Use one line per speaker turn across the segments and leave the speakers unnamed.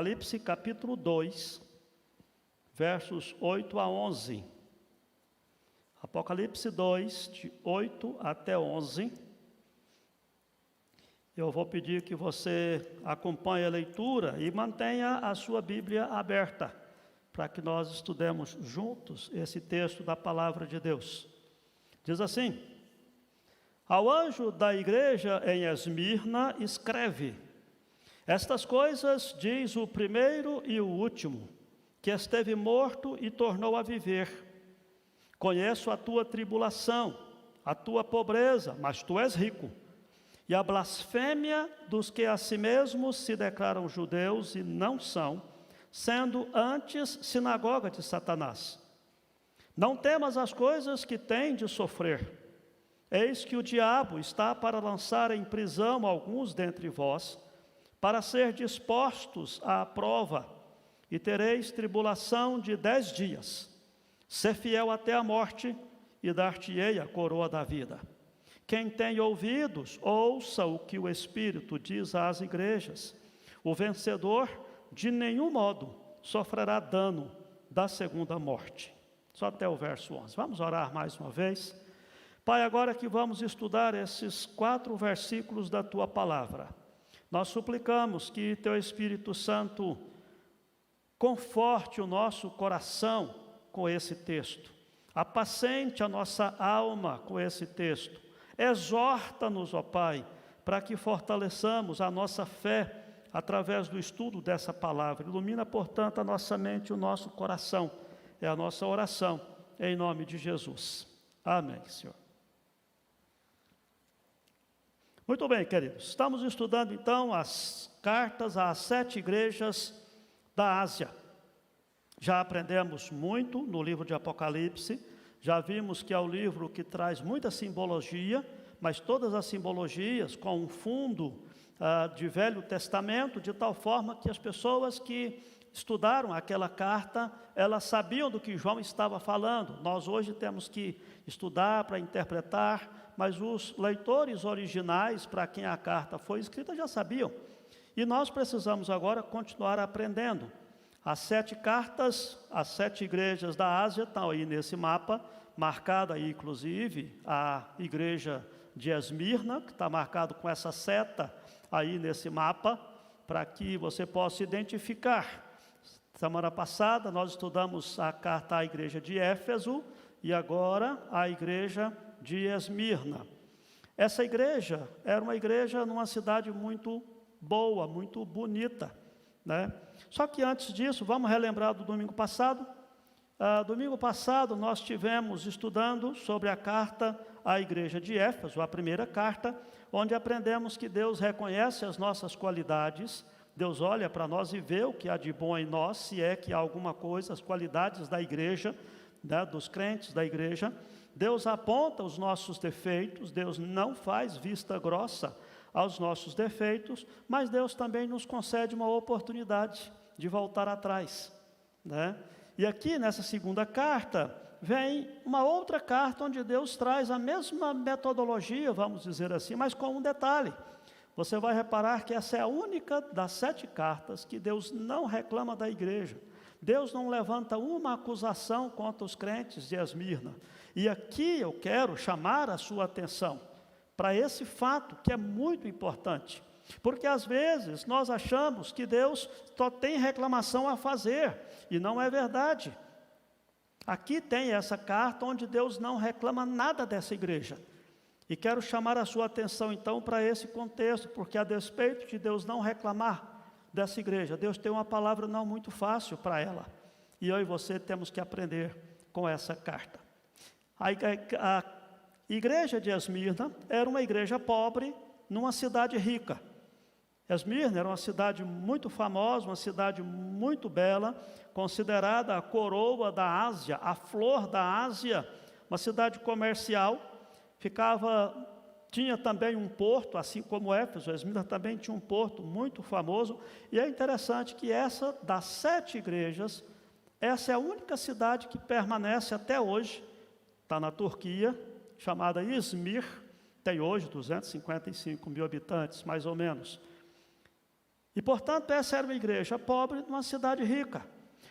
Apocalipse capítulo 2, versos 8 a 11. Apocalipse 2, de 8 até 11. Eu vou pedir que você acompanhe a leitura e mantenha a sua Bíblia aberta, para que nós estudemos juntos esse texto da palavra de Deus. Diz assim: ao anjo da igreja em Esmirna escreve: estas coisas diz o primeiro e o último, que esteve morto e tornou a viver. Conheço a tua tribulação, a tua pobreza, mas tu és rico, e a blasfêmia dos que a si mesmos se declaram judeus e não são, sendo antes sinagoga de Satanás. Não temas as coisas que tem de sofrer. Eis que o diabo está para lançar em prisão alguns dentre vós, para ser dispostos à prova, e tereis tribulação de 10 dias. Ser fiel até a morte, e dar-te-ei a coroa da vida. Quem tem ouvidos, ouça o que o Espírito diz às igrejas. O vencedor, de nenhum modo, sofrerá dano da segunda morte. Só até o verso 11. Vamos orar mais uma vez. Pai, agora que vamos estudar esses 4 versículos da Tua palavra, nós suplicamos que Teu Espírito Santo conforte o nosso coração com esse texto, apacente a nossa alma com esse texto, exorta-nos, ó Pai, para que fortaleçamos a nossa fé através do estudo dessa palavra. Ilumina, portanto, a nossa mente e o nosso coração. É a nossa oração, em nome de Jesus. Amém, Senhor. Muito bem, queridos. Estamos estudando, então, as cartas às 7 igrejas da Ásia. Já aprendemos muito no livro de Apocalipse. Já vimos que é o livro que traz muita simbologia, mas todas as simbologias com um fundo de Velho Testamento, de tal forma que as pessoas que estudaram aquela carta, elas sabiam do que João estava falando. Nós hoje temos que estudar para interpretar, mas os leitores originais, para quem a carta foi escrita, já sabiam. E nós precisamos agora continuar aprendendo. As 7 cartas, as 7 igrejas da Ásia estão aí nesse mapa, marcada aí inclusive a igreja de Esmirna, que está marcado com essa seta aí nesse mapa, para que você possa identificar. Semana passada nós estudamos a carta à igreja de Éfeso e agora a igreja de Esmirna. Essa igreja era uma igreja numa cidade muito boa, muito bonita, né? Só que antes disso, vamos relembrar do domingo passado. Domingo passado nós tivemos estudando sobre a carta à igreja de Éfeso, a primeira carta, onde aprendemos que Deus reconhece as nossas qualidades. Deus olha para nós e vê o que há de bom em nós, se é que há alguma coisa, as qualidades da igreja, né, dos crentes da igreja. Deus aponta os nossos defeitos, Deus não faz vista grossa aos nossos defeitos, mas Deus também nos concede uma oportunidade de voltar atrás, né? E aqui nessa segunda carta, vem uma outra carta onde Deus traz a mesma metodologia, vamos dizer assim, mas com um detalhe. Você vai reparar que essa é a única das 7 cartas que Deus não reclama da igreja. Deus não levanta uma acusação contra os crentes de Esmirna. E aqui eu quero chamar a sua atenção para esse fato que é muito importante. Porque às vezes nós achamos que Deus só tem reclamação a fazer, e não é verdade. Aqui tem essa carta onde Deus não reclama nada dessa igreja. E quero chamar a sua atenção então para esse contexto, porque a despeito de Deus não reclamar dessa igreja, Deus tem uma palavra não muito fácil para ela. E eu e você temos que aprender com essa carta. A igreja de Esmirna era uma igreja pobre numa cidade rica. Esmirna era uma cidade muito famosa, uma cidade muito bela, considerada a coroa da Ásia, a flor da Ásia, uma cidade comercial. Tinha também um porto, assim como Éfeso. Esmirna também tinha um porto muito famoso. E é interessante que essa das 7 igrejas, essa é a única cidade que permanece até hoje. Está na Turquia, chamada Izmir, tem hoje 255 mil habitantes, mais ou menos. E, portanto, essa era uma igreja pobre numa cidade rica.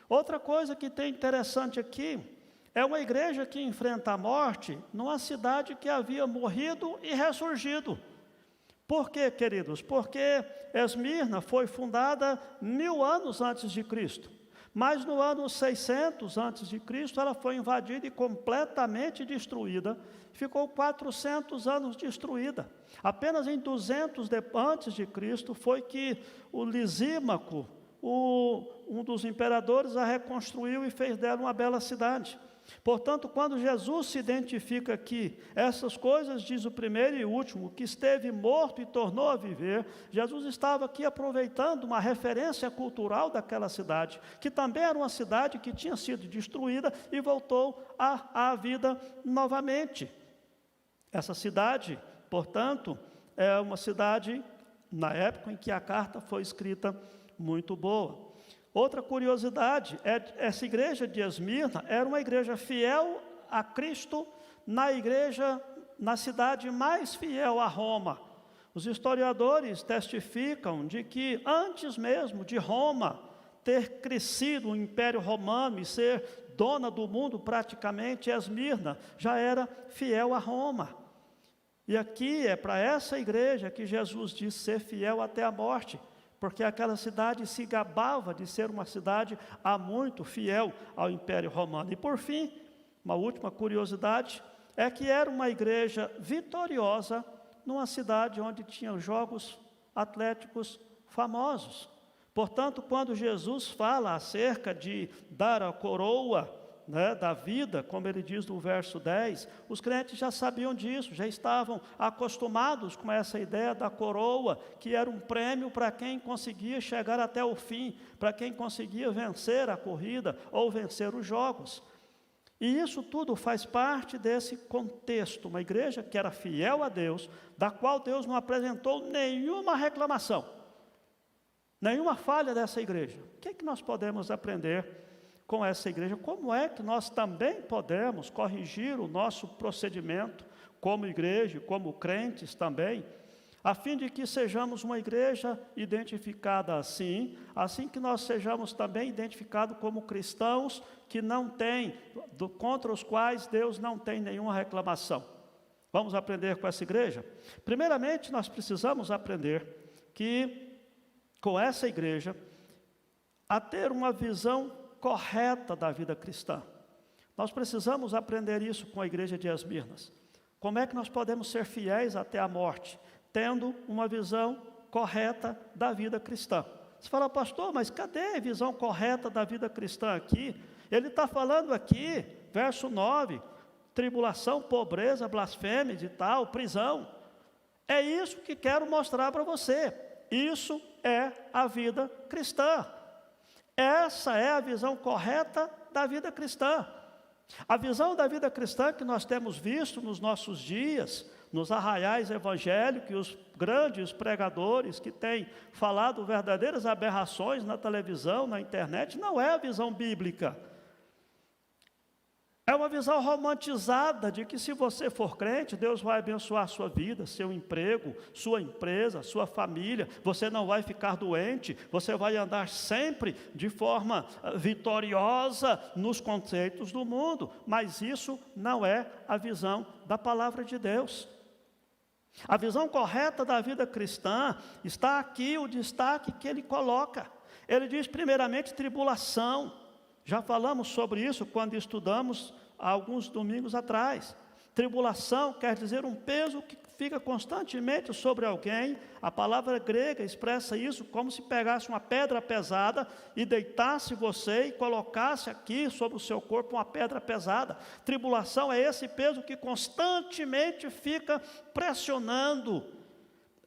Outra coisa que tem interessante aqui, é uma igreja que enfrenta a morte numa cidade que havia morrido e ressurgido. Por quê, queridos? Porque Esmirna foi fundada 1000 anos antes de Cristo. Mas no ano 600 antes de Cristo, ela foi invadida e completamente destruída. Ficou 400 anos destruída. Apenas em 200 antes de Cristo foi que o Lisímaco, um dos imperadores, a reconstruiu e fez dela uma bela cidade. Portanto, quando Jesus se identifica aqui, essas coisas, diz o primeiro e último, que esteve morto e tornou a viver, Jesus estava aqui aproveitando uma referência cultural daquela cidade, que também era uma cidade que tinha sido destruída e voltou à vida novamente. Essa cidade, portanto, é uma cidade, na época em que a carta foi escrita, muito boa. Outra curiosidade, essa igreja de Esmirna era uma igreja fiel a Cristo, na cidade mais fiel a Roma. Os historiadores testificam de que antes mesmo de Roma ter crescido o Império Romano e ser dona do mundo praticamente, Esmirna já era fiel a Roma. E aqui é para essa igreja que Jesus diz ser fiel até a morte, porque aquela cidade se gabava de ser uma cidade há muito fiel ao Império Romano. E por fim, uma última curiosidade, é que era uma igreja vitoriosa numa cidade onde tinham jogos atléticos famosos. Portanto, quando Jesus fala acerca de dar a coroa, da vida, como ele diz no verso 10, os crentes já sabiam disso, já estavam acostumados com essa ideia da coroa, que era um prêmio para quem conseguia chegar até o fim, para quem conseguia vencer a corrida ou vencer os jogos. E isso tudo faz parte desse contexto, uma igreja que era fiel a Deus, da qual Deus não apresentou nenhuma reclamação, nenhuma falha dessa igreja. O que é que nós podemos aprender com essa igreja? Como é que nós também podemos corrigir o nosso procedimento como igreja, como crentes também, a fim de que sejamos uma igreja identificada assim que nós sejamos também identificados como cristãos que não têm, contra os quais Deus não tem nenhuma reclamação. Vamos aprender com essa igreja? Primeiramente, nós precisamos aprender que, com essa igreja, a ter uma visão correta da vida cristã. Nós precisamos aprender isso com a igreja de Esmirnas. Como é que nós podemos ser fiéis até a morte, tendo uma visão correta da vida cristã? Você fala, pastor, mas cadê a visão correta da vida cristã aqui? Ele está falando aqui, verso 9, tribulação, pobreza, blasfêmias e tal, prisão. É isso que quero mostrar para você. Isso é a vida cristã. Essa é a visão correta da vida cristã. A visão da vida cristã que nós temos visto nos nossos dias, nos arraiais evangélicos, e os grandes pregadores que têm falado verdadeiras aberrações na televisão, na internet, não é a visão bíblica. É uma visão romantizada de que se você for crente, Deus vai abençoar a sua vida, seu emprego, sua empresa, sua família, você não vai ficar doente, você vai andar sempre de forma vitoriosa nos conceitos do mundo, mas isso não é a visão da palavra de Deus. A visão correta da vida cristã está aqui, o destaque que ele coloca. Ele diz primeiramente tribulação. Já falamos sobre isso quando estudamos há alguns domingos atrás. Tribulação quer dizer um peso que fica constantemente sobre alguém. A palavra grega expressa isso como se pegasse uma pedra pesada e deitasse você e colocasse aqui sobre o seu corpo uma pedra pesada. Tribulação é esse peso que constantemente fica pressionando.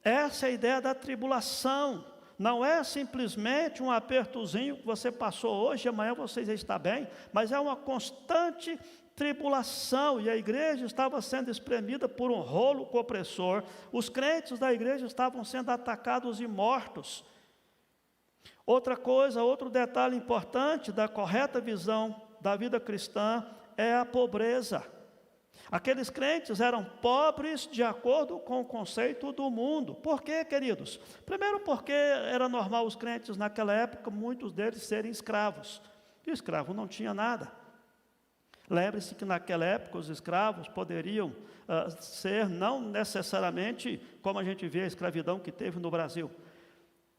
Essa é a ideia da tribulação. Não é simplesmente um apertozinho que você passou hoje e amanhã você já está bem, mas é uma constante tribulação, e a igreja estava sendo espremida por um rolo compressor, os crentes da igreja estavam sendo atacados e mortos. Outra coisa, outro detalhe importante da correta visão da vida cristã é a pobreza. Aqueles crentes eram pobres de acordo com o conceito do mundo. Por quê, queridos? Primeiro porque era normal os crentes naquela época, muitos deles serem escravos. E o escravo não tinha nada. Lembre-se que naquela época os escravos poderiam ser não necessariamente como a gente vê a escravidão que teve no Brasil.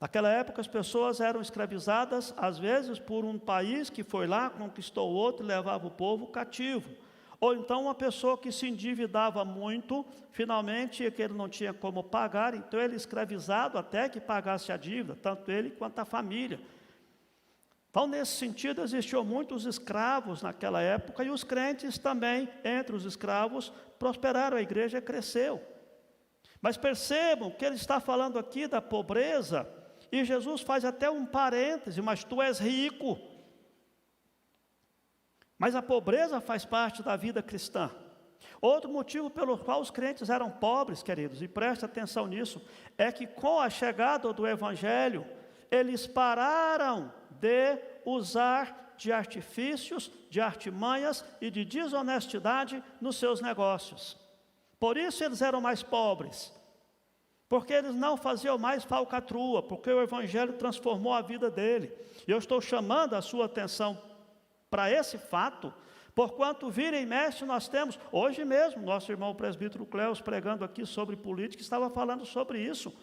Naquela época as pessoas eram escravizadas, às vezes por um país que foi lá, conquistou outro e levava o povo cativo. Ou então uma pessoa que se endividava muito, finalmente que ele não tinha como pagar, então ele escravizado até que pagasse a dívida, tanto ele quanto a família. Então, nesse sentido, existiam muitos escravos naquela época, e os crentes também, entre os escravos, prosperaram, a igreja cresceu. Mas percebam que ele está falando aqui da pobreza, e Jesus faz até um parêntese, mas tu és rico. Mas a pobreza faz parte da vida cristã. Outro motivo pelo qual os crentes eram pobres, queridos, e preste atenção nisso, é que com a chegada do Evangelho, eles pararam de usar de artifícios, de artimanhas e de desonestidade nos seus negócios. Por isso eles eram mais pobres, porque eles não faziam mais falcatrua, porque o Evangelho transformou a vida dele. E eu estou chamando a sua atenção para esse fato, porquanto vira e mexe nós temos, hoje mesmo, nosso irmão presbítero Cleus pregando aqui sobre política, estava falando sobre isso.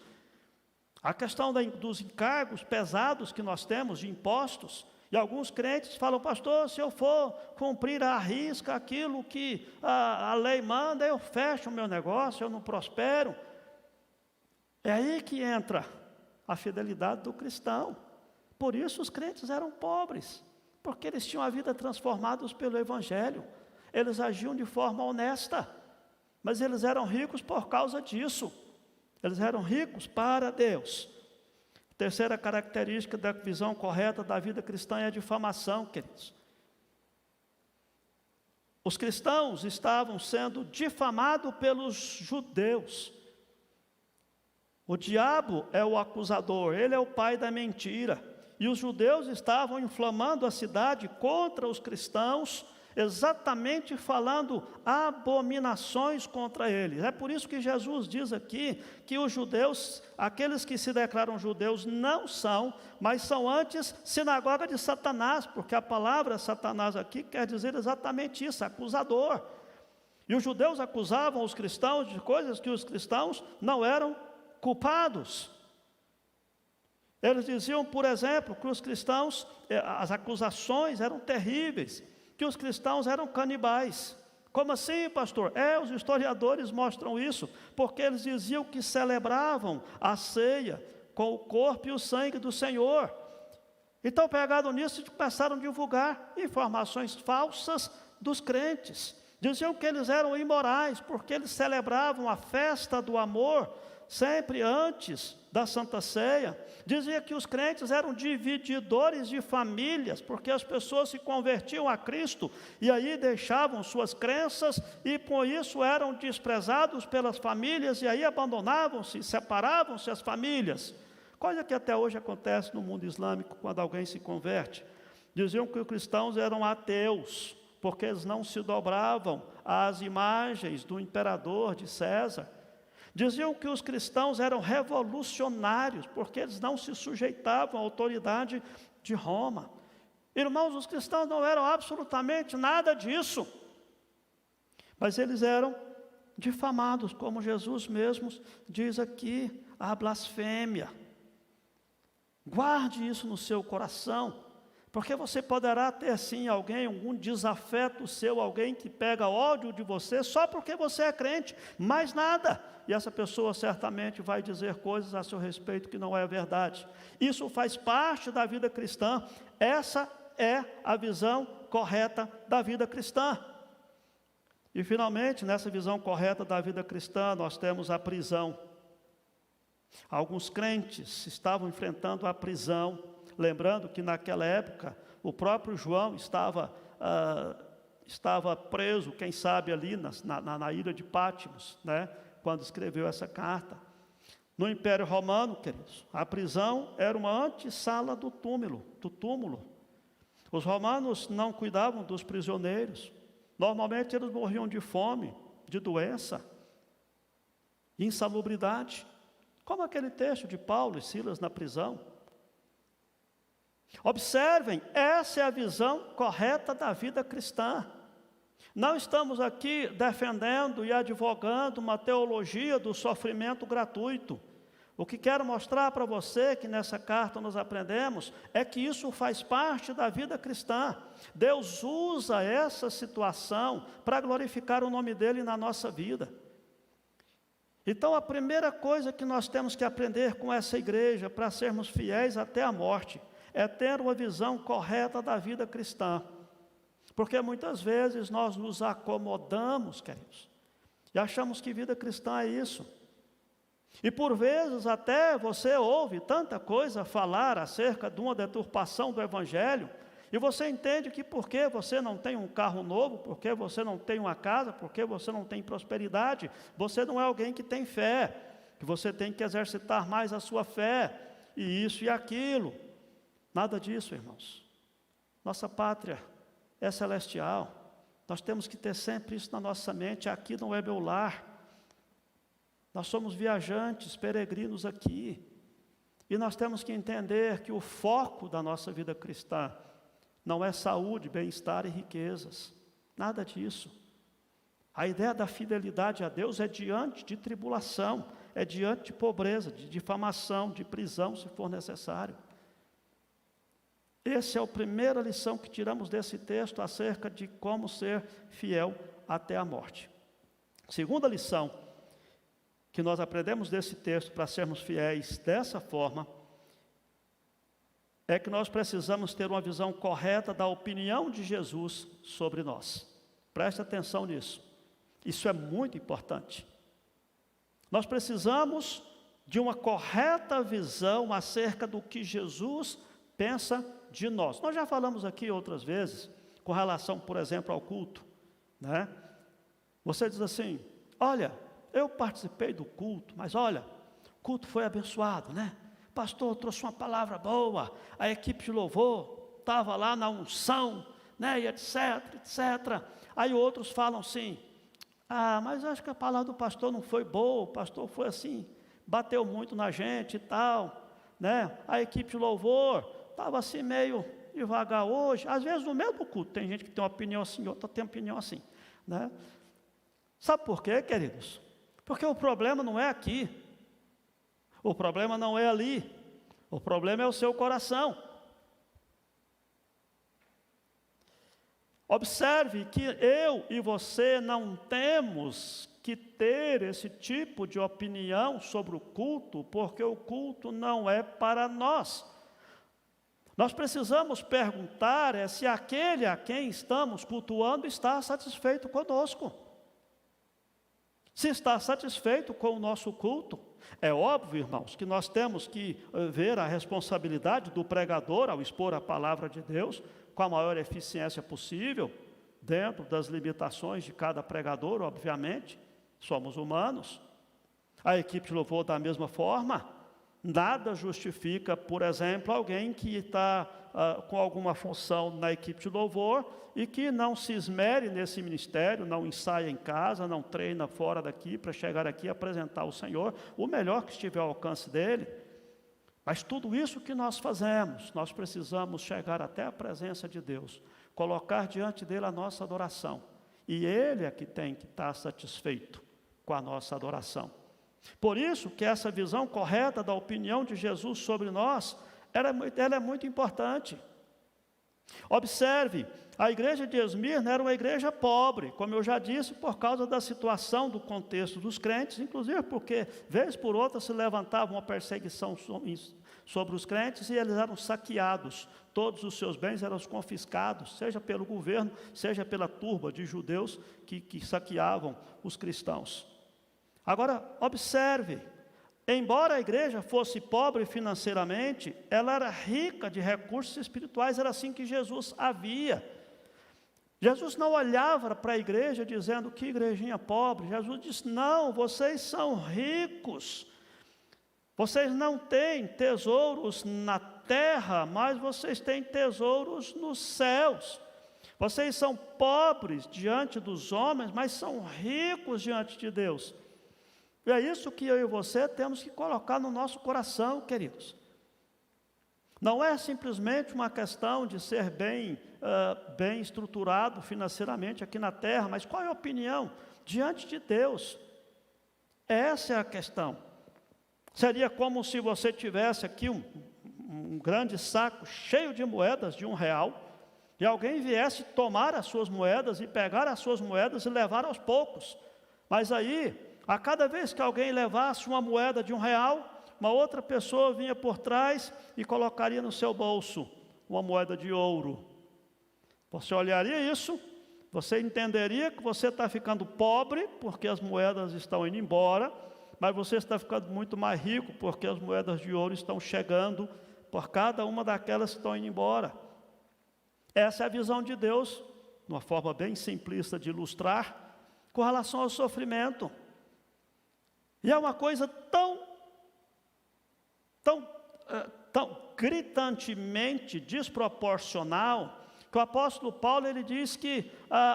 A questão dos encargos pesados que nós temos de impostos, e alguns crentes falam, pastor, se eu for cumprir à risca aquilo que a lei manda, eu fecho o meu negócio, eu não prospero. É aí que entra a fidelidade do cristão. Por isso os crentes eram pobres, porque eles tinham a vida transformada pelo Evangelho. Eles agiam de forma honesta, mas eles eram ricos por causa disso. Eles eram ricos para Deus. Terceira característica da visão correta da vida cristã é a difamação, queridos. Os cristãos estavam sendo difamados pelos judeus. O diabo é o acusador, ele é o pai da mentira. E os judeus estavam inflamando a cidade contra os cristãos, exatamente falando abominações contra eles. É por isso que Jesus diz aqui que os judeus, aqueles que se declaram judeus, não são, mas são antes sinagoga de Satanás, porque a palavra Satanás aqui quer dizer exatamente isso, acusador. E os judeus acusavam os cristãos de coisas que os cristãos não eram culpados. Eles diziam, por exemplo, que os cristãos, as acusações eram terríveis, que os cristãos eram canibais. Como assim, pastor? Os historiadores mostram isso, porque eles diziam que celebravam a ceia com o corpo e o sangue do Senhor. Então, pegado nisso, começaram a divulgar informações falsas dos crentes. Diziam que eles eram imorais, porque eles celebravam a festa do amor sempre antes da Santa Ceia. Dizia que os crentes eram divididores de famílias, porque as pessoas se convertiam a Cristo e aí deixavam suas crenças e por isso eram desprezados pelas famílias e aí abandonavam-se, separavam-se as famílias. Coisa que até hoje acontece no mundo islâmico quando alguém se converte. Diziam que os cristãos eram ateus, porque eles não se dobravam às imagens do imperador, de César. Diziam que os cristãos eram revolucionários, porque eles não se sujeitavam à autoridade de Roma. Irmãos, os cristãos não eram absolutamente nada disso, mas eles eram difamados, como Jesus mesmo diz aqui, a blasfêmia. Guarde isso no seu coração, porque você poderá ter sim alguém, algum desafeto seu, alguém que pega ódio de você só porque você é crente, mais nada. E essa pessoa certamente vai dizer coisas a seu respeito que não é verdade. Isso faz parte da vida cristã. Essa é a visão correta da vida cristã. E finalmente, nessa visão correta da vida cristã, nós temos a prisão. Alguns crentes estavam enfrentando a prisão, lembrando que naquela época o próprio João estava preso, quem sabe ali na ilha de Pátimos, né? Quando escreveu essa carta. No Império Romano, queridos, a prisão era uma antessala do túmulo. Os romanos não cuidavam dos prisioneiros. Normalmente eles morriam de fome, de doença, insalubridade, como aquele texto de Paulo e Silas na prisão. Observem, essa é a visão correta da vida cristã. Não estamos aqui defendendo e advogando uma teologia do sofrimento gratuito. O que quero mostrar para você, que nessa carta nós aprendemos, é que isso faz parte da vida cristã. Deus usa essa situação para glorificar o nome dEle na nossa vida. Então, a primeira coisa que nós temos que aprender com essa igreja, para sermos fiéis até a morte, é ter uma visão correta da vida cristã. Porque muitas vezes nós nos acomodamos, queridos, e achamos que vida cristã é isso. E por vezes até você ouve tanta coisa falar acerca de uma deturpação do Evangelho, e você entende que porque você não tem um carro novo, porque você não tem uma casa, porque você não tem prosperidade, você não é alguém que tem fé, que você tem que exercitar mais a sua fé, e isso e aquilo. Nada disso, irmãos. Nossa pátria é celestial. Nós temos que ter sempre isso na nossa mente. Aqui não é meu lar. Nós somos viajantes, peregrinos aqui. E nós temos que entender que o foco da nossa vida cristã não é saúde, bem-estar e riquezas. Nada disso. A ideia da fidelidade a Deus é diante de tribulação, é diante de pobreza, de difamação, de prisão, se for necessário. Essa é a primeira lição que tiramos desse texto acerca de como ser fiel até a morte. Segunda lição que nós aprendemos desse texto para sermos fiéis dessa forma é que nós precisamos ter uma visão correta da opinião de Jesus sobre nós. Preste atenção nisso. Isso é muito importante. Nós precisamos de uma correta visão acerca do que Jesus pensa de nós. Nós já falamos aqui outras vezes, com relação, por exemplo, ao culto, né? Você diz assim, olha, eu participei do culto, mas olha, o culto foi abençoado, né? Pastor trouxe uma palavra boa, a equipe de louvor estava lá na unção, né? E etc, etc. Aí outros falam assim, mas acho que a palavra do pastor não foi boa, o pastor foi assim, bateu muito na gente e tal, né? A equipe de louvor estava assim meio devagar hoje. Às vezes no mesmo culto tem gente que tem uma opinião assim, outra tem uma opinião assim, né? Sabe por quê, queridos? Porque o problema não é aqui, o problema não é ali, o problema é o seu coração. Observe que eu e você não temos que ter esse tipo de opinião sobre o culto, porque o culto não é para nós. Nós precisamos perguntar se aquele a quem estamos cultuando está satisfeito conosco. Se está satisfeito com o nosso culto. É óbvio, irmãos, que nós temos que ver a responsabilidade do pregador ao expor a palavra de Deus com a maior eficiência possível, dentro das limitações de cada pregador, obviamente. Somos humanos. A equipe de louvor da mesma forma. Nada justifica, por exemplo, alguém que está com alguma função na equipe de louvor e que não se esmere nesse ministério, não ensaia em casa, não treina fora daqui para chegar aqui e apresentar ao Senhor o melhor que estiver ao alcance dele. Mas tudo isso que nós fazemos, nós precisamos chegar até a presença de Deus, colocar diante dele a nossa adoração. E ele é que tem que estar satisfeito com a nossa adoração. Por isso que essa visão correta da opinião de Jesus sobre nós, ela é muito importante. Observe, a igreja de Esmirna era uma igreja pobre, como eu já disse, por causa da situação do contexto dos crentes, inclusive porque, vez por outra, se levantava uma perseguição sobre os crentes e eles eram saqueados, todos os seus bens eram confiscados, seja pelo governo, seja pela turba de judeus que saqueavam os cristãos. Agora, observe, embora a igreja fosse pobre financeiramente, ela era rica de recursos espirituais, era assim que Jesus a via. Jesus não olhava para a igreja dizendo, que igrejinha pobre. Jesus disse, não, vocês são ricos, vocês não têm tesouros na terra, mas vocês têm tesouros nos céus. Vocês são pobres diante dos homens, mas são ricos diante de Deus. E é isso que eu e você temos que colocar no nosso coração, queridos. Não é simplesmente uma questão de ser bem estruturado financeiramente aqui na terra, mas qual é a opinião diante de Deus? Essa é a questão. Seria como se você tivesse aqui um grande saco cheio de moedas de R$1, e alguém viesse tomar as suas moedas e pegar as suas moedas e levar aos poucos. Mas aí, a cada vez que alguém levasse uma moeda de R$1, uma outra pessoa vinha por trás e colocaria no seu bolso uma moeda de ouro. Você olharia isso, você entenderia que você está ficando pobre porque as moedas estão indo embora, mas você está ficando muito mais rico porque as moedas de ouro estão chegando por cada uma daquelas que estão indo embora. Essa é a visão de Deus, uma forma bem simplista de ilustrar, com relação ao sofrimento. E é uma coisa tão gritantemente desproporcional, que o apóstolo Paulo ele diz que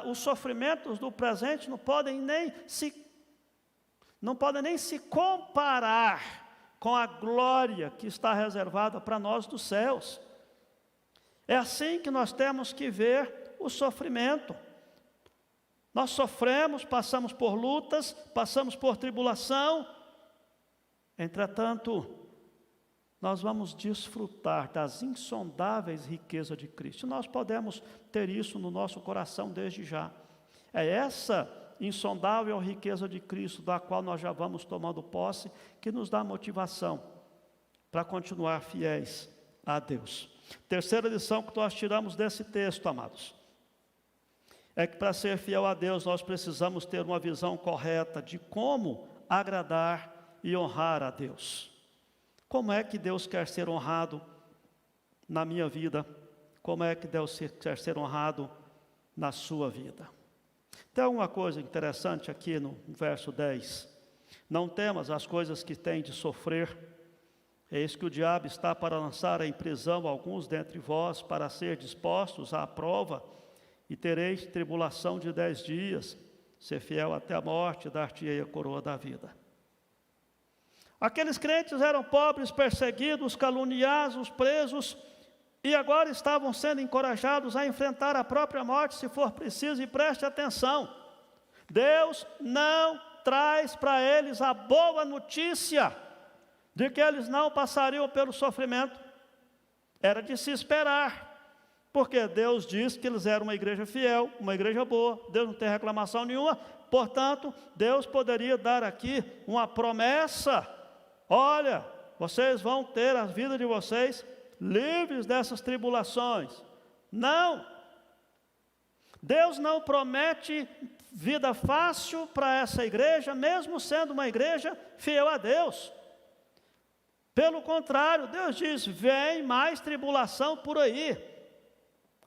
os sofrimentos do presente não podem nem se comparar com a glória que está reservada para nós dos céus. É assim que nós temos que ver o sofrimento. Nós sofremos, passamos por lutas, passamos por tribulação, entretanto, nós vamos desfrutar das insondáveis riquezas de Cristo. Nós podemos ter isso no nosso coração desde já. É essa insondável riqueza de Cristo, da qual nós já vamos tomando posse, que nos dá motivação para continuar fiéis a Deus. Terceira lição que nós tiramos desse texto, amados, é que para ser fiel a Deus, nós precisamos ter uma visão correta de como agradar e honrar a Deus. Como é que Deus quer ser honrado na minha vida? Como é que Deus quer ser honrado na sua vida? Tem uma coisa interessante aqui no verso 10. Não temas as coisas que têm de sofrer. Eis que o diabo está para lançar em prisão alguns dentre vós, para ser dispostos à prova, e tereis tribulação de 10 dias. Ser fiel até a morte, dar-te-ei a coroa da vida. Aqueles crentes eram pobres, perseguidos, caluniados, presos, e agora estavam sendo encorajados a enfrentar a própria morte, se for preciso, e preste atenção. Deus não traz para eles a boa notícia de que eles não passariam pelo sofrimento. Era de se esperar, porque Deus diz que eles eram uma igreja fiel, uma igreja boa, Deus não tem reclamação nenhuma, portanto, Deus poderia dar aqui uma promessa. Olha, vocês vão ter a vida de vocês livres dessas tribulações. Não. Deus não promete vida fácil para essa igreja, mesmo sendo uma igreja fiel a Deus. Pelo contrário, Deus diz, vem mais tribulação por aí.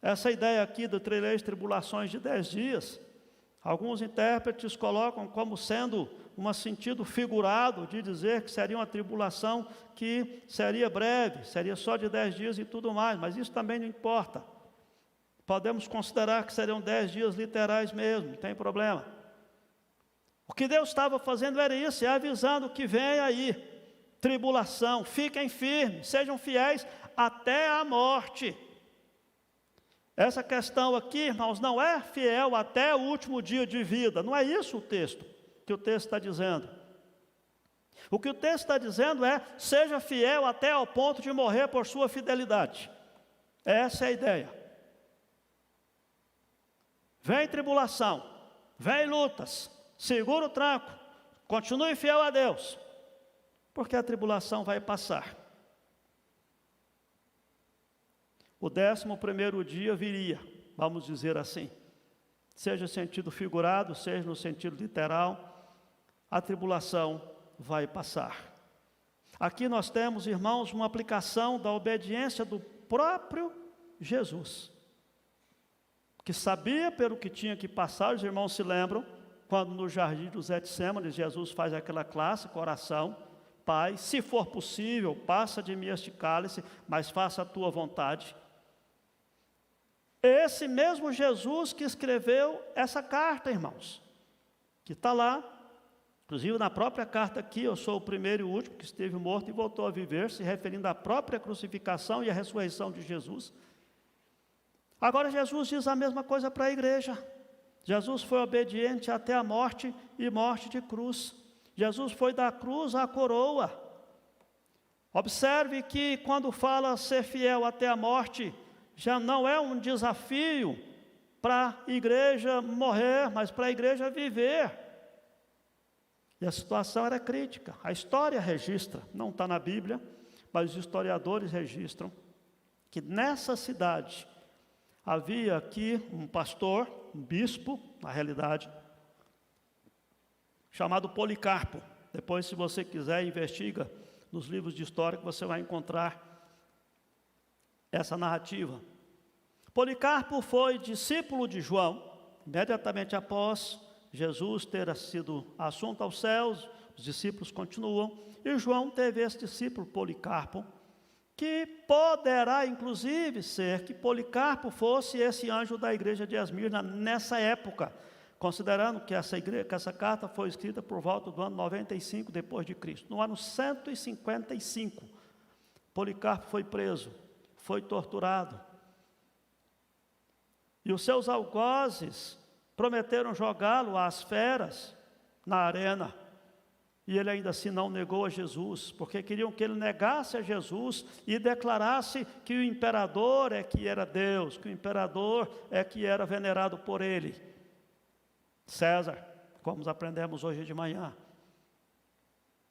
Essa ideia aqui do 3 tribulações de 10 dias, alguns intérpretes colocam como sendo um sentido figurado de dizer que seria uma tribulação que seria breve, seria só de 10 dias e tudo mais, mas isso também não importa. Podemos considerar que seriam 10 dias literais mesmo, não tem problema. O que Deus estava fazendo era isso, avisando que vem aí tribulação, fiquem firmes, sejam fiéis até a morte. Essa questão aqui, irmãos, não é fiel até o último dia de vida, não é isso o texto que o texto está dizendo. O que o texto está dizendo é, seja fiel até ao ponto de morrer por sua fidelidade. Essa é a ideia. Vem tribulação, vem lutas, segura o tranco, continue fiel a Deus, porque a tribulação vai passar. O 11º dia viria, vamos dizer assim, seja no sentido figurado, seja no sentido literal, a tribulação vai passar. Aqui nós temos, irmãos, uma aplicação da obediência do próprio Jesus, que sabia pelo que tinha que passar. Os irmãos se lembram, quando no jardim do Getsêmanis, Jesus faz aquela clássica oração, Pai, se for possível, passa de mim este cálice, mas faça a tua vontade. Esse mesmo Jesus que escreveu essa carta, irmãos, que está lá, inclusive na própria carta aqui, eu sou o primeiro e o último que esteve morto e voltou a viver, se referindo à própria crucificação e à ressurreição de Jesus. Agora Jesus diz a mesma coisa para a igreja. Jesus foi obediente até a morte e morte de cruz. Jesus foi da cruz à coroa. Observe que quando fala ser fiel até a morte, já não é um desafio para a igreja morrer, mas para a igreja viver. E a situação era crítica. A história registra, não está na Bíblia, mas os historiadores registram, que nessa cidade havia aqui um pastor, um bispo, na realidade, chamado Policarpo. Depois, se você quiser, investiga nos livros de história que você vai encontrar essa narrativa. Policarpo foi discípulo de João, imediatamente após Jesus ter sido assunto aos céus, os discípulos continuam, e João teve esse discípulo Policarpo, que poderá inclusive ser que Policarpo fosse esse anjo da igreja de Esmirna nessa época, considerando que essa carta foi escrita por volta do ano 95 depois de Cristo. No ano 155, Policarpo foi preso, foi torturado, e os seus algozes prometeram jogá-lo às feras na arena, e ele ainda assim não negou a Jesus, porque queriam que ele negasse a Jesus e declarasse que o imperador é que era Deus, que o imperador é que era venerado por ele, César, como aprendemos hoje de manhã.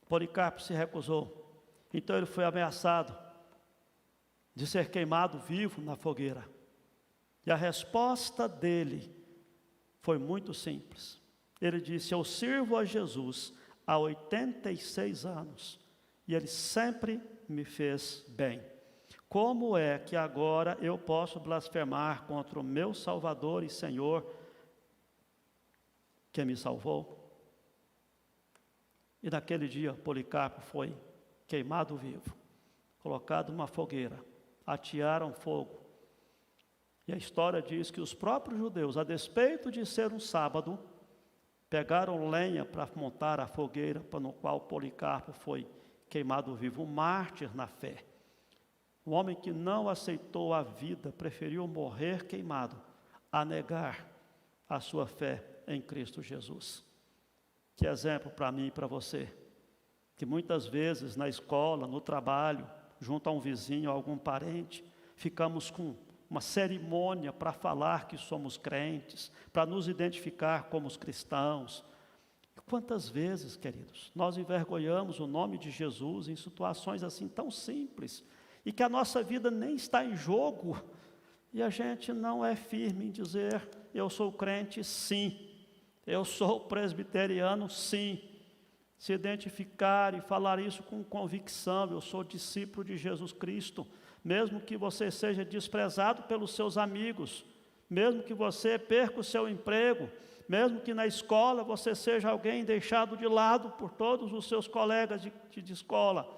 Policarpo se recusou, então ele foi ameaçado de ser queimado vivo na fogueira, e a resposta dele foi muito simples. Ele disse: eu sirvo a Jesus há 86 anos, e ele sempre me fez bem. Como é que agora eu posso blasfemar contra o meu Salvador e Senhor, que me salvou? E naquele dia, Policarpo foi queimado vivo, colocado numa fogueira, atearam fogo. E a história diz que os próprios judeus, a despeito de ser um sábado, pegaram lenha para montar a fogueira no qual Policarpo foi queimado vivo, um mártir na fé. Um homem que não aceitou a vida, preferiu morrer queimado, a negar a sua fé em Cristo Jesus. Que exemplo para mim e para você, que muitas vezes na escola, no trabalho, junto a um vizinho, a algum parente, ficamos com uma cerimônia para falar que somos crentes, para nos identificar como os cristãos. E quantas vezes, queridos, nós envergonhamos o nome de Jesus em situações assim tão simples, e que a nossa vida nem está em jogo, e a gente não é firme em dizer: eu sou crente, sim, eu sou presbiteriano, sim. Se identificar e falar isso com convicção: eu sou discípulo de Jesus Cristo. Mesmo que você seja desprezado pelos seus amigos, mesmo que você perca o seu emprego, mesmo que na escola você seja alguém deixado de lado por todos os seus colegas de escola,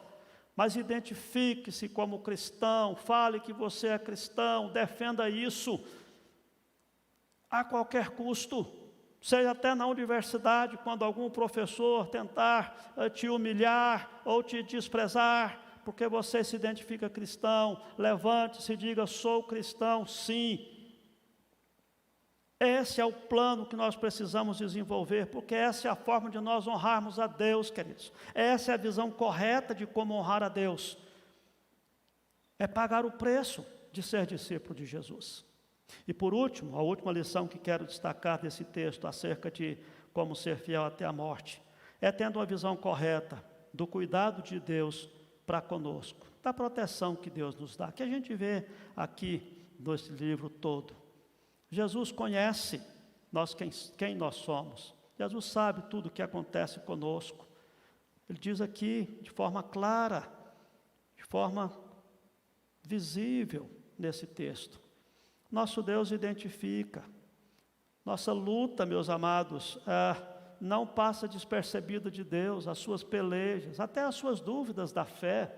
mas identifique-se como cristão, fale que você é cristão, defenda isso a qualquer custo, seja até na universidade, quando algum professor tentar te humilhar ou te desprezar, porque você se identifica cristão, levante-se e diga: sou cristão, sim. Esse é o plano que nós precisamos desenvolver, porque essa é a forma de nós honrarmos a Deus, queridos. Essa é a visão correta de como honrar a Deus. É pagar o preço de ser discípulo de Jesus. E por último, a última lição que quero destacar desse texto, acerca de como ser fiel até a morte, é tendo uma visão correta do cuidado de Deus para conosco, da proteção que Deus nos dá, que a gente vê aqui nesse livro todo. Jesus conhece quem nós somos, Jesus sabe tudo o que acontece conosco. Ele diz aqui de forma clara, de forma visível nesse texto: nosso Deus identifica. Nossa luta, meus amados, não passa despercebida de Deus, as suas pelejas, até as suas dúvidas da fé,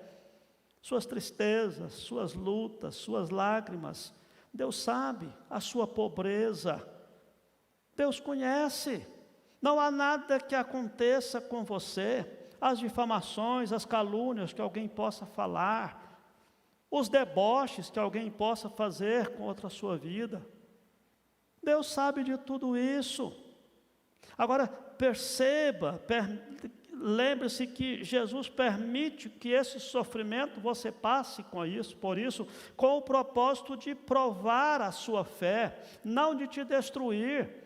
suas tristezas, suas lutas, suas lágrimas. Deus sabe a sua pobreza. Deus conhece. Não há nada que aconteça com você, as difamações, as calúnias que alguém possa falar, os deboches que alguém possa fazer contra a sua vida. Deus sabe de tudo isso. Agora, perceba, lembre-se que Jesus permite que esse sofrimento você passe por isso, com o propósito de provar a sua fé, não de te destruir.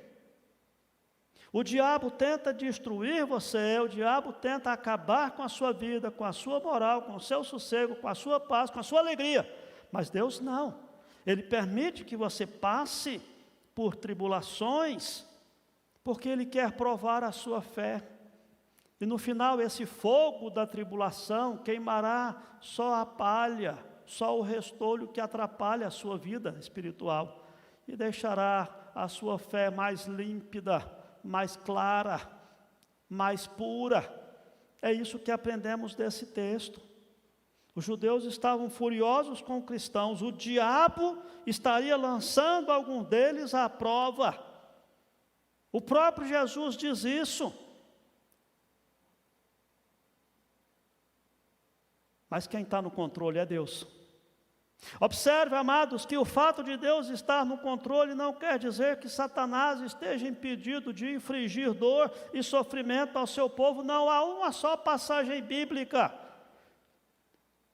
O diabo tenta destruir você, o diabo tenta acabar com a sua vida, com a sua moral, com o seu sossego, com a sua paz, com a sua alegria. Mas Deus não. Ele permite que você passe por tribulações, porque Ele quer provar a sua fé. E no final, esse fogo da tribulação queimará só a palha, só o restolho que atrapalha a sua vida espiritual, e deixará a sua fé mais límpida, mais clara, mais pura. É isso que aprendemos desse texto. Os judeus estavam furiosos com os cristãos, o diabo estaria lançando algum deles à prova. O próprio Jesus diz isso. Mas quem está no controle é Deus. Observe, amados, que o fato de Deus estar no controle não quer dizer que Satanás esteja impedido de infligir dor e sofrimento ao seu povo. Não há uma só passagem bíblica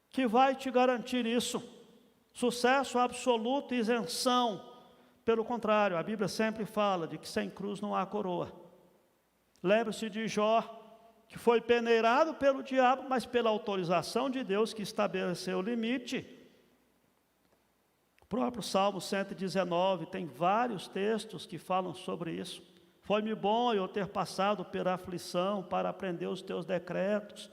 que vai te garantir isso. Sucesso absoluto e isenção. Pelo contrário, a Bíblia sempre fala de que sem cruz não há coroa. Lembre-se de Jó, que foi peneirado pelo diabo, mas pela autorização de Deus que estabeleceu o limite. O próprio Salmo 119 tem vários textos que falam sobre isso. Foi-me bom eu ter passado pela aflição para aprender os teus decretos.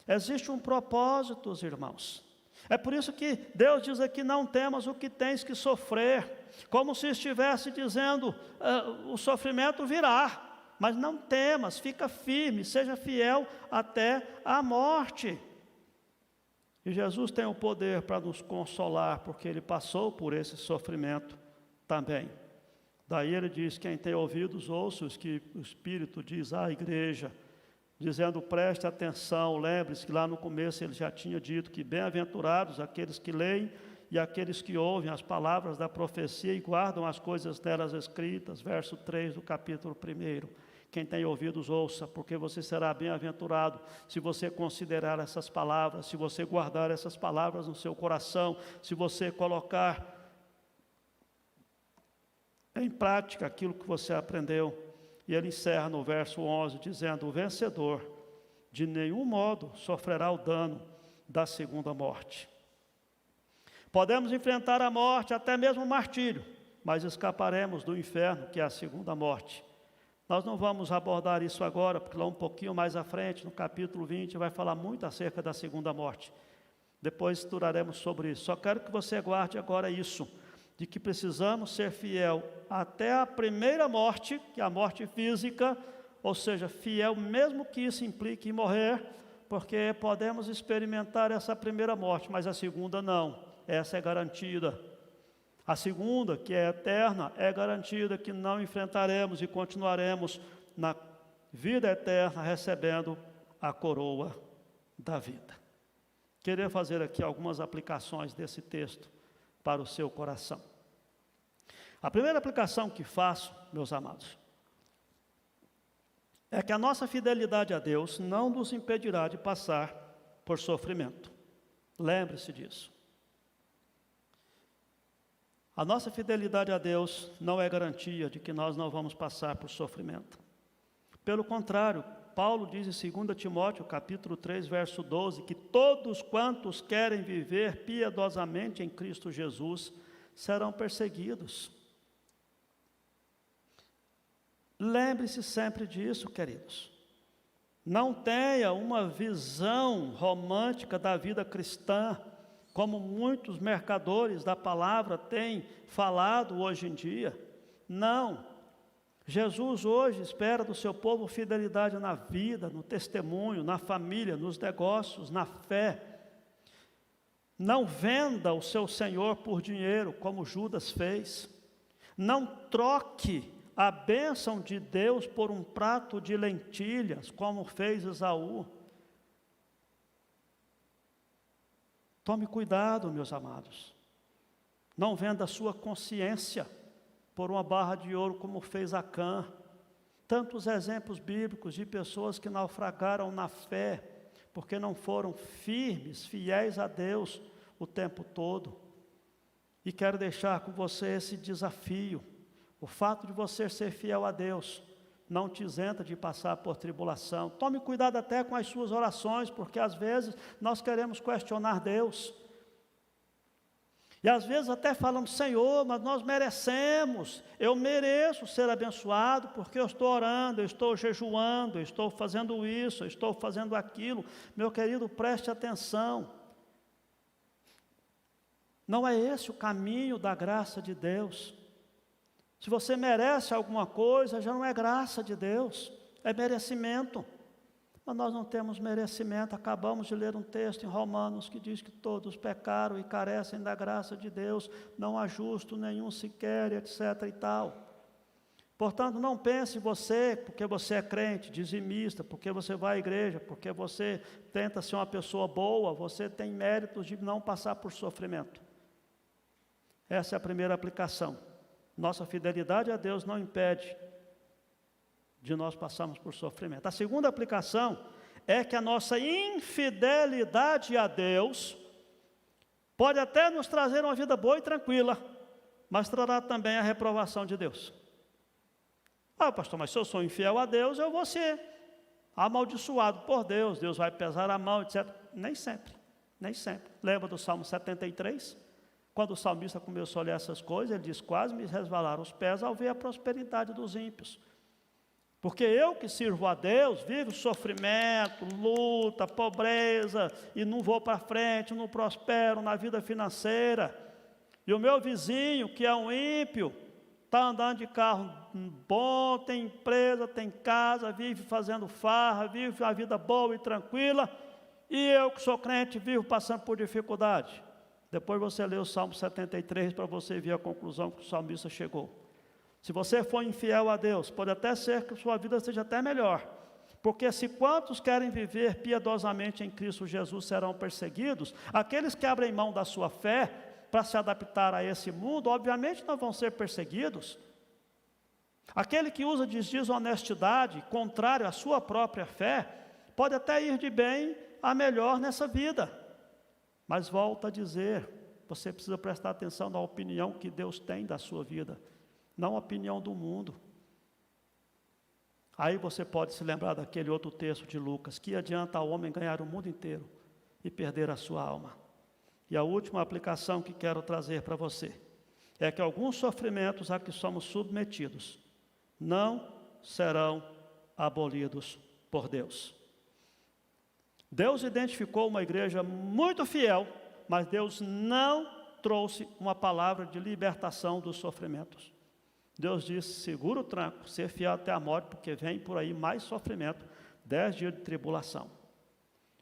Existe um propósito, irmãos. É por isso que Deus diz aqui: não temas o que tens que sofrer, como se estivesse dizendo, o sofrimento virá, mas não temas, fica firme, seja fiel até a morte. E Jesus tem o poder para nos consolar, porque Ele passou por esse sofrimento também. Daí Ele diz: quem tem ouvidos, ouça o que o Espírito diz à igreja, dizendo: preste atenção. Lembre-se que lá no começo Ele já tinha dito que bem-aventurados aqueles que leem e aqueles que ouvem as palavras da profecia e guardam as coisas delas escritas. Verso 3 do capítulo 1. Quem tem ouvidos, ouça, porque você será bem-aventurado se você considerar essas palavras, se você guardar essas palavras no seu coração, se você colocar em prática aquilo que você aprendeu. E ele encerra no verso 11, dizendo: o vencedor de nenhum modo sofrerá o dano da segunda morte. Podemos enfrentar a morte, até mesmo o martírio, mas escaparemos do inferno, que é a segunda morte. Nós não vamos abordar isso agora, porque lá um pouquinho mais à frente, no capítulo 20, vai falar muito acerca da segunda morte. Depois estudaremos sobre isso. Só quero que você guarde agora isso, de que precisamos ser fiel até a primeira morte, que é a morte física, ou seja, fiel mesmo que isso implique em morrer, porque podemos experimentar essa primeira morte, mas a segunda não, essa é garantida. A segunda, que é eterna, é garantida que não enfrentaremos e continuaremos na vida eterna recebendo a coroa da vida. Queria fazer aqui algumas aplicações desse texto para o seu coração. A primeira aplicação que faço, meus amados, é que a nossa fidelidade a Deus não nos impedirá de passar por sofrimento. Lembre-se disso. A nossa fidelidade a Deus não é garantia de que nós não vamos passar por sofrimento. Pelo contrário, Paulo diz em 2 Timóteo, capítulo 3, verso 12, que todos quantos querem viver piedosamente em Cristo Jesus serão perseguidos. Lembre-se sempre disso, queridos. Não tenha uma visão romântica da vida cristã, como muitos mercadores da palavra têm falado hoje em dia. Não. Jesus hoje espera do seu povo fidelidade na vida, no testemunho, na família, nos negócios, na fé. Não venda o seu Senhor por dinheiro, como Judas fez. Não troque a bênção de Deus por um prato de lentilhas, como fez Esaú. Tome cuidado, meus amados. Não venda a sua consciência por uma barra de ouro, como fez Acã. Tantos exemplos bíblicos de pessoas que naufragaram na fé, porque não foram firmes, fiéis a Deus o tempo todo. E quero deixar com você esse desafio. O fato de você ser fiel a Deus não te isenta de passar por tribulação. Tome cuidado até com as suas orações, porque às vezes nós queremos questionar Deus. E às vezes até falamos: Senhor, mas nós merecemos, eu mereço ser abençoado, porque eu estou orando, eu estou jejuando, eu estou fazendo isso, eu estou fazendo aquilo. Meu querido, preste atenção. Não é esse o caminho da graça de Deus. Se você merece alguma coisa, já não é graça de Deus, é merecimento. Mas nós não temos merecimento. Acabamos de ler um texto em Romanos que diz que todos pecaram e carecem da graça de Deus, não há justo nenhum sequer, etc. e tal. Portanto, não pense você, porque você é crente, dizimista, porque você vai à igreja, porque você tenta ser uma pessoa boa, você tem méritos de não passar por sofrimento. Essa é a primeira aplicação. Nossa fidelidade a Deus não impede de nós passarmos por sofrimento. A segunda aplicação é que a nossa infidelidade a Deus pode até nos trazer uma vida boa e tranquila, mas trará também a reprovação de Deus. Ah, pastor, mas se eu sou infiel a Deus, eu vou ser amaldiçoado por Deus, Deus vai pesar a mão, etc. Nem sempre, nem sempre. Lembra do Salmo 73? Quando o salmista começou a ler essas coisas, ele diz: quase me resvalaram os pés ao ver a prosperidade dos ímpios. Porque eu que sirvo a Deus, vivo sofrimento, luta, pobreza, e não vou para frente, não prospero na vida financeira. E o meu vizinho, que é um ímpio, está andando de carro bom, tem empresa, tem casa, vive fazendo farra, vive uma vida boa e tranquila, e eu que sou crente, vivo passando por dificuldade. Depois você lê o Salmo 73 para você ver a conclusão que o salmista chegou. Se você for infiel a Deus, pode até ser que sua vida seja até melhor. Porque se quantos querem viver piedosamente em Cristo Jesus serão perseguidos, aqueles que abrem mão da sua fé para se adaptar a esse mundo, obviamente não vão ser perseguidos. Aquele que usa de desonestidade, contrário à sua própria fé, pode até ir de bem a melhor nessa vida. Mas volto a dizer, você precisa prestar atenção na opinião que Deus tem da sua vida, não a opinião do mundo. Aí você pode se lembrar daquele outro texto de Lucas: que adianta ao homem ganhar o mundo inteiro e perder a sua alma? E a última aplicação que quero trazer para você é que alguns sofrimentos a que somos submetidos não serão abolidos por Deus. Deus identificou uma igreja muito fiel, mas Deus não trouxe uma palavra de libertação dos sofrimentos. Deus disse: segura o tranco, ser fiel até a morte, porque vem por aí mais sofrimento, 10 dias de tribulação.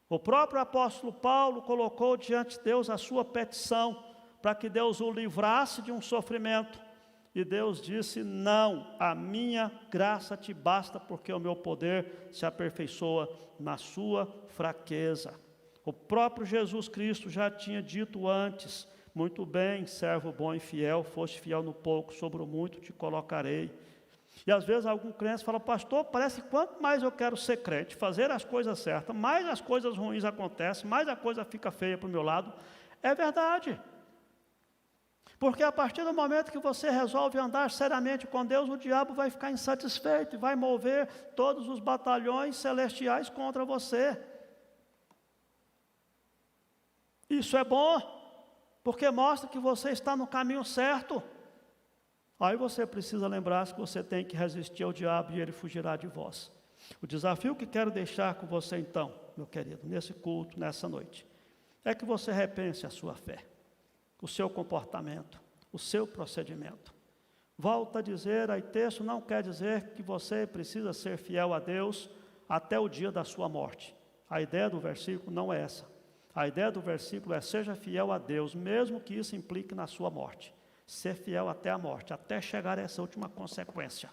O próprio apóstolo Paulo colocou diante de Deus a sua petição, para que Deus o livrasse de um sofrimento. E Deus disse: não, a minha graça te basta, porque o meu poder se aperfeiçoa na sua fraqueza. O próprio Jesus Cristo já tinha dito antes: muito bem, servo bom e fiel, foste fiel no pouco, sobre o muito te colocarei. E às vezes algum crente fala: pastor, parece que quanto mais eu quero ser crente, fazer as coisas certas, mais as coisas ruins acontecem, mais a coisa fica feia para o meu lado. É verdade. Porque a partir do momento que você resolve andar seriamente com Deus, o diabo vai ficar insatisfeito e vai mover todos os batalhões celestiais contra você. Isso é bom, porque mostra que você está no caminho certo. Aí você precisa lembrar que você tem que resistir ao diabo e ele fugirá de vós. O desafio que quero deixar com você então, meu querido, nesse culto, nessa noite, é que você repense a sua fé, o seu comportamento, o seu procedimento. Volto a dizer, aí texto não quer dizer que você precisa ser fiel a Deus até o dia da sua morte. A ideia do versículo não é essa. A ideia do versículo é: seja fiel a Deus, mesmo que isso implique na sua morte. Ser fiel até a morte, até chegar a essa última consequência.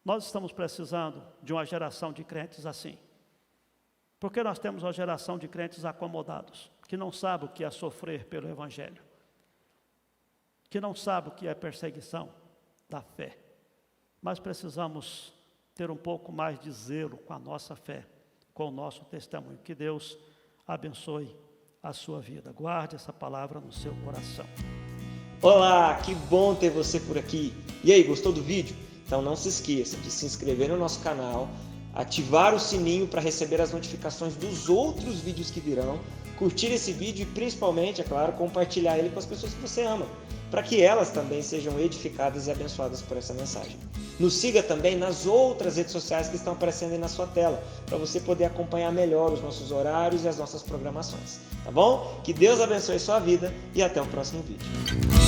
Nós estamos precisando de uma geração de crentes assim. Porque nós temos uma geração de crentes acomodados, que não sabe o que é sofrer pelo Evangelho, que não sabe o que é perseguição da fé. Mas precisamos ter um pouco mais de zelo com a nossa fé, com o nosso testemunho. Que Deus abençoe a sua vida. Guarde essa palavra no seu coração.
Olá, que bom ter você por aqui. E aí, gostou do vídeo? Então não se esqueça de se inscrever no nosso canal, ativar o sininho para receber as notificações dos outros vídeos que virão, curtir esse vídeo e principalmente, é claro, compartilhar ele com as pessoas que você ama, para que elas também sejam edificadas e abençoadas por essa mensagem. Nos siga também nas outras redes sociais que estão aparecendo aí na sua tela, para você poder acompanhar melhor os nossos horários e as nossas programações, tá bom? Que Deus abençoe sua vida e até o próximo vídeo.